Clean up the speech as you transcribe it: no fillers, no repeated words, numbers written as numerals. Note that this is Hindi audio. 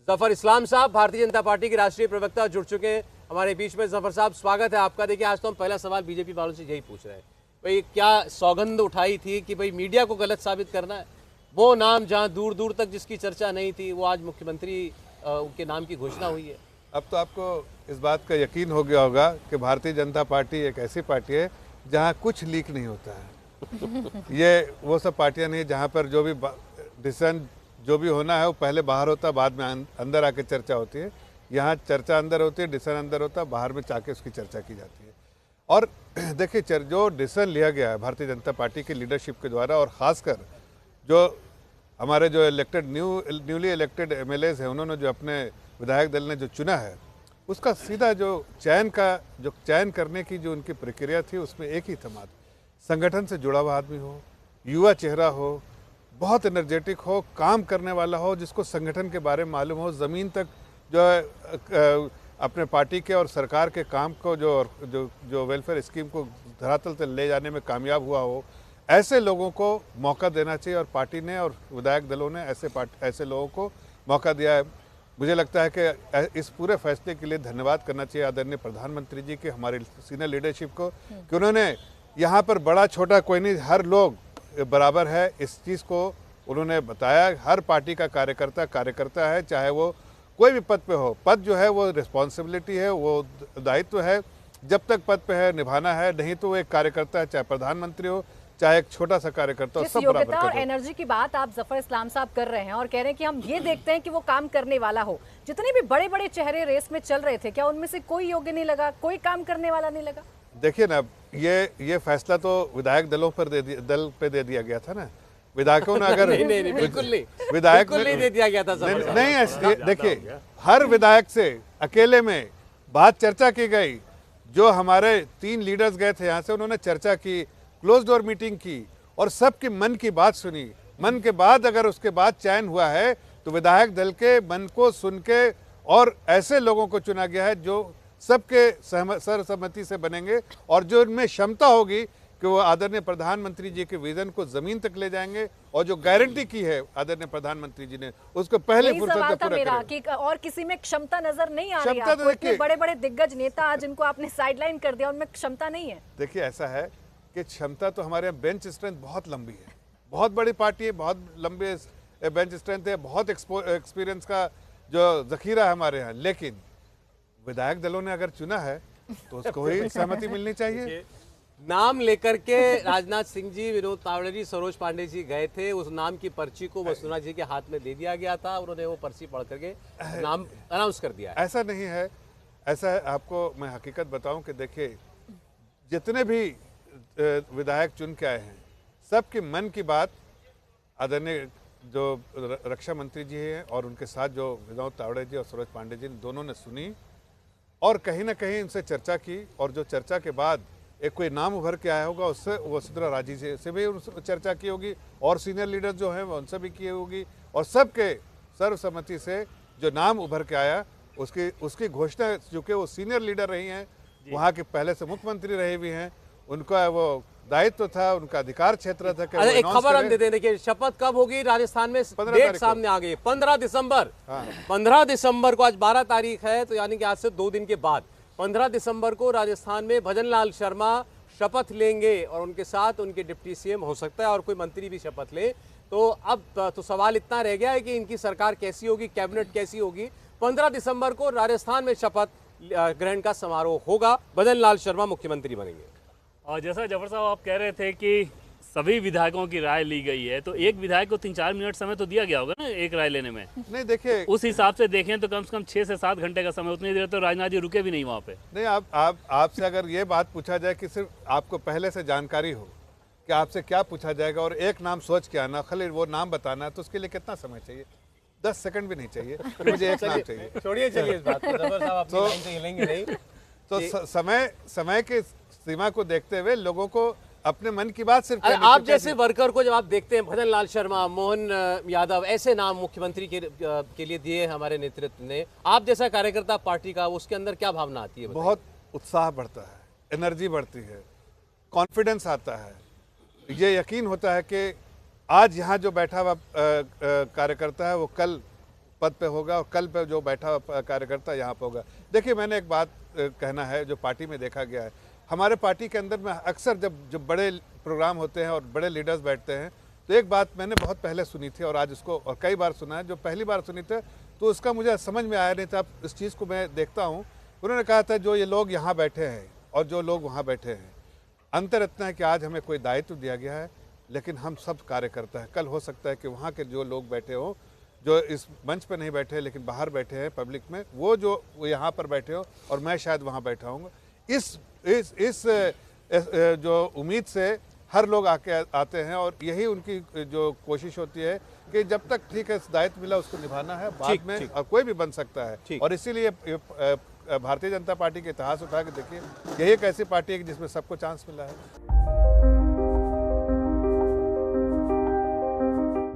जफर इस्लाम साहब भारतीय जनता पार्टी के राष्ट्रीय प्रवक्ता जुड़ चुके हैं हमारे बीच में। जफर साहब स्वागत है आपका। देखिए आज तो हम पहला सवाल बीजेपी वालों से यही पूछ रहे हैं, भाई क्या सौगंध उठाई थी कि भाई मीडिया को गलत साबित करना है? वो नाम जहां दूर दूर तक जिसकी चर्चा नहीं थी वो आज मुख्यमंत्री के नाम की घोषणा हुई है। अब तो आपको इस बात का यकीन हो गया होगा कि भारतीय जनता पार्टी एक ऐसी पार्टी है जहां कुछ लीक नहीं होता है। ये वो सब पार्टियां नहीं जहां पर जो भी डिसीजन जो भी होना है वो पहले बाहर होता है, बाद में अंदर आके चर्चा होती है। यहाँ चर्चा अंदर होती है, डिसीजन अंदर होता है, बाहर में जाके उसकी चर्चा की जाती है। और देखिए जो डिसीजन लिया गया है भारतीय जनता पार्टी की लीडरशिप के द्वारा, और ख़ासकर जो हमारे जो न्यूली इलेक्टेड एमएलएज हैं, उन्होंने जो अपने विधायक दल ने जो चुना है, उसका सीधा जो चयन करने की जो उनकी प्रक्रिया थी उसमें एक ही था मात्र, संगठन से जुड़ा हुआ आदमी हो, युवा चेहरा हो, बहुत एनर्जेटिक हो, काम करने वाला हो, जिसको संगठन के बारे में मालूम हो, ज़मीन तक जो है अपने पार्टी के और सरकार के काम को जो वेलफेयर स्कीम को धरातल तक ले जाने में कामयाब हुआ हो, ऐसे लोगों को मौका देना चाहिए। और पार्टी ने और विधायक दलों ने ऐसे लोगों को मौका दिया है। मुझे लगता है कि इस पूरे फैसले के लिए धन्यवाद करना चाहिए आदरणीय प्रधानमंत्री जी के, हमारे सीनियर लीडरशिप को, कि उन्होंने यहाँ पर बड़ा छोटा कोई नहीं, हर लोग बराबर है, इस चीज़ को उन्होंने बताया। हर पार्टी का कार्यकर्ता है, चाहे वो कोई भी पद पे हो। पद जो है वो रिस्पॉन्सिबिलिटी है, वो दायित्व है, जब तक पद पे है निभाना है, नहीं तो वो एक कार्यकर्ता है, चाहे प्रधानमंत्री हो चाहे एक छोटा सा कार्यकर्ता हो, सब बराबर और एनर्जी की बात आप जफर इस्लाम साहब कर रहे हैं और कह रहे हैं कि हम ये देखते हैं कि वो काम करने वाला हो। जितने भी बड़े बड़े चेहरे रेस में चल रहे थे, क्या उनमें से कोई योग्य नहीं लगा, कोई काम करने वाला नहीं लगा? देखिए ना, ये फैसला तो विधायक दल पे दे दिया गया था ना। विधायकों ने अगर नहीं, बिल्कुल नहीं, विधायक बिल्कुल नहीं दे दिया गया था। नहीं, देखिए हर विधायक से अकेले में बात चर्चा की गई। जो हमारे 3 लीडर्स गए थे यहाँ से, उन्होंने चर्चा की, क्लोज डोर मीटिंग की और सबकी मन की बात सुनी। मन के बाद अगर उसके बाद चयन हुआ है तो विधायक दल के मन को सुन के और ऐसे लोगों को चुना गया है जो सबके सर्वसम्मति से बनेंगे और जो इनमें क्षमता होगी कि वो आदरणीय प्रधानमंत्री जी के विजन को जमीन तक ले जाएंगे। और जो गारंटी की है आदरणीय प्रधानमंत्री जी ने, उसको पहले फुर्सत में पूरा करेंगे। और किसी में क्षमता नजर नहीं आ रही है आपको? इतने बड़े बड़े दिग्गज नेता आज जिनको आपने साइडलाइन कर दिया, उनमें क्षमता नहीं है। देखिए ऐसा है कि क्षमता तो हमारे यहाँ बेंच स्ट्रेंथ बहुत लंबी है, बहुत बड़ी पार्टी है, बहुत लंबे बेंच स्ट्रेंथ है, बहुत एक्सपीरियंस का जो जखीरा है हमारे यहाँ। लेकिन विधायक दलों ने अगर चुना है तो उसको ही सहमति मिलनी चाहिए। नाम लेकर के राजनाथ सिंह जी, विनोद तावड़े जी, सरोज पांडे जी गए थे। उस नाम की पर्ची को वसुंधरा जी के हाथ में दे दिया गया था। उन्होंने वो पर्ची पढ़ करके नाम अनाउंस कर दिया। ऐसा नहीं है, ऐसा है, आपको मैं हकीकत बताऊं कि देखिए जितने भी विधायक चुन के आए हैं, सबके मन की बात आदरणीय जो रक्षा मंत्री जी हैं और उनके साथ जो विनोद तावड़े जी और सरोज पांडे जी दोनों ने सुनी और कहीं ना कहीं उनसे चर्चा की। और जो चर्चा के बाद एक कोई नाम उभर के आया होगा, उससे वसुंधरा राजी से भी चर्चा की होगी और सीनियर लीडर जो हैं उनसे भी की होगी। और सबके सर्वसम्मति से जो नाम उभर के आया उसकी घोषणा, चूँकि वो सीनियर लीडर रही हैं, वहाँ के पहले से मुख्यमंत्री रहे भी हैं, उनका वो दायित्व था, उनका अधिकार क्षेत्र था। अरे एक खबर हम देते हैं, देखिए शपथ कब होगी राजस्थान में, डेट सामने आ गई, 15 दिसंबर। 15 दिसंबर को, आज 12 तारीख है, तो यानी कि आज से 2 दिन के बाद 15 दिसंबर को राजस्थान में भजन लाल शर्मा शपथ लेंगे और उनके साथ उनके डिप्टी सीएम, हो सकता है और कोई मंत्री भी शपथ ले। तो अब तो सवाल इतना रह गया है कि इनकी सरकार कैसी होगी, कैबिनेट कैसी होगी। 15 दिसंबर को राजस्थान में शपथ ग्रहण का समारोह होगा, भजन लाल शर्मा मुख्यमंत्री बनेंगे। और जैसा जफर साहब आप कह रहे थे कि सभी विधायकों की राय ली गई है, तो एक विधायक को 3-4 मिनट समय तो दिया गया होगा ना एक राय लेने में? नहीं, देखिए उस हिसाब से देखें तो कम से कम 6 से 7 घंटे का समय, उतनी देर तो राजनाथ जी रुके भी नहीं वहाँ पे। नहीं, आपसे अगर ये बात पूछा जाए कि सिर्फ आपको पहले से जानकारी हो कि आपसे क्या पूछा जाएगा और एक नाम सोच के आना, खाली वो नाम बताना है, तो उसके लिए कितना समय चाहिए? 10 सेकंड भी नहीं चाहिए, तो मुझे एक नाम चाहिए। छोड़िए, चलिए इस बात को, तो हिलेंगे नहीं। तो समय के सीमा को देखते हुए लोगों को अपने मन की बात सिर्फ आप जैसे वर्कर को जब आप देखते हैं, भजन लाल शर्मा, मोहन यादव, ऐसे नाम मुख्यमंत्री के लिए दिए हमारे नेतृत्व ने, आप जैसा कार्यकर्ता पार्टी का, उसके अंदर क्या भावना आती है? बहुत उत्साह बढ़ता है, एनर्जी बढ़ती है, कॉन्फिडेंस आता है, ये यकीन होता है कि आज यहाँ जो बैठा हुआ कार्यकर्ता है वो कल पद पे होगा और कल पे जो बैठा हुआ कार्यकर्ता यहाँ पे होगा। देखिए, मैंने एक बात कहना है जो पार्टी में देखा गया है, हमारे पार्टी के अंदर में अक्सर जब बड़े प्रोग्राम होते हैं और बड़े लीडर्स बैठते हैं, तो एक बात मैंने बहुत पहले सुनी थी और आज उसको और कई बार सुना है। जो पहली बार सुनी थी तो उसका मुझे समझ में आया नहीं था। अब इस चीज़ को मैं देखता हूँ, उन्होंने कहा था जो ये लोग यहाँ बैठे हैं और जो लोग वहाँ बैठे हैं, अंतर इतना है कि आज हमें कोई दायित्व दिया गया है, लेकिन हम सब कार्यकर्ता हैं। कल हो सकता है कि वहाँ के जो लोग बैठे हों, जो इस मंच पर नहीं बैठे लेकिन बाहर बैठे हैं पब्लिक में, वो यहाँ पर बैठे हो और मैं शायद वहाँ बैठा हूँ। इस जो उम्मीद से हर लोग आते हैं और यही उनकी जो कोशिश होती है कि जब तक ठीक है दायित्व मिला उसको निभाना है, बाद में और कोई भी बन सकता है। और इसीलिए भारतीय जनता पार्टी के इतिहास उठा के देखिए, यही एक ऐसी पार्टी है जिसमें सबको चांस मिला है।